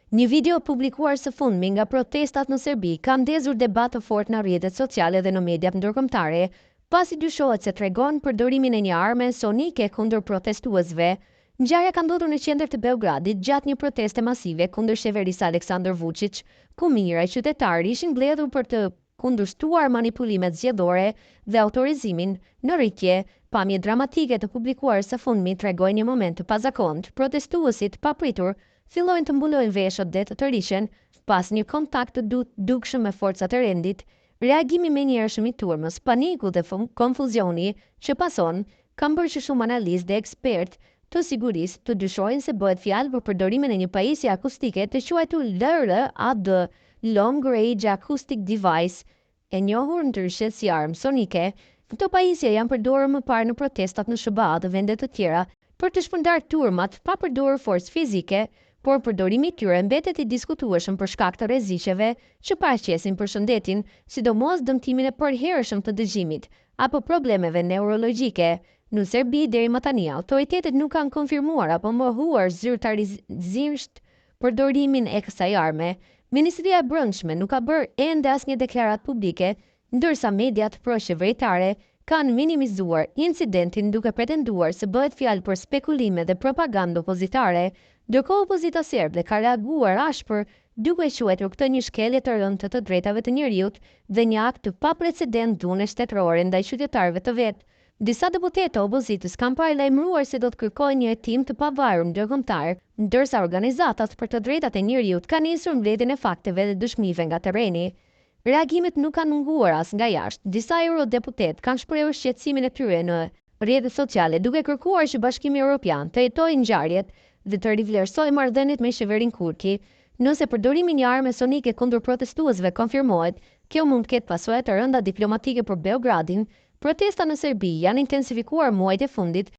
Një video publikuar së fundmi nga protestat në Serbi ka ndezur debat të fortë në rrjetet sociale dhe në mediat ndërkombëtare, pasi dyshohet se tregon përdorimin e një arme sonike kundër protestuesve. Ngjarja ka ndodhur në qendër të Beogradit gjatë një proteste masive kundër qeverisë Aleksandar Vučić, ku mijëra qytetarë ishin mbledhur për të kundërshtuar manipulimet zgjedhore dhe autorizimin në rritje. Pamje dramatike të publikuar së fundmi tregojnë një moment të pazakontë. Protestuesit papritur fillojnë të mbulojnë veshët dhe të tërhiqen pas një kontakt të dukshëm me forcat e rendit. Reagimi menjëhershëm i turmës, paniku dhe konfuzioni që pason kanë bërë që shumë analistë dhe ekspertë të sigurisë të dyshojnë se bëhet fjalë për përdorimin e një pajisje akustike të quajtur LRAD, Long Range Acoustic Device, e njohur ndryshe si armë sonike. Këto pajisje janë përdorur më parë në protestat në SBA dhe vende të tjera për të shpërndarë turmat pa përdorur forcë fizike, por përdorimi i tyre mbetet i diskutueshëm për shkak të rreziqeve që paraqesin për shëndetin, sidomos dëmtimin e përhershëm të dëgjimit apo problemeve neurologjike. Në Serbi deri më tani autoritetet nuk kanë konfirmuar apo mohuar zyrtarisht përdorimin e kësaj arme. Ministria e Brendshme nuk ka bërë ende asnjë deklaratë publike, ndërsa mediat pro-qeveritare kanë minimizuar incidentin duke pretenduar se bëhet fjalë për spekulime dhe propagandë opozitare, ndërkohë opozita serbe ka reaguar ashpër duke quajtur këtë një shkelje të rëndë të drejtave të njerëzit dhe një akt të paprecedent dhune shtetërore ndaj qytetarëve të vet. Disa deputetë të opozitës kanë paralajmëruar se do të kërkojnë një hetim të pavarur ndërkombëtar, ndërsa organizatat për të drejtat e njerëzit kanë nisur mbledhjen e fakteve dhe dëshmive nga terreni. Reagimet nuk kanë munguar as nga jashtë. Disa eurodeputet kanë shprehur shqetësimin e tyre në rrjetet sociale duke kërkuar që Bashkimi Evropian të hetojë ngjarjet dhe të rivlerësojë marrëdhëniet me qeverinë Kurki. Nëse përdorimi i një arme sonike kundër protestuesve konfirmohet, kjo mund të ketë pasoja të rënda diplomatike për Beogradin. Protestat në Serbi janë intensifikuar muajt e fundit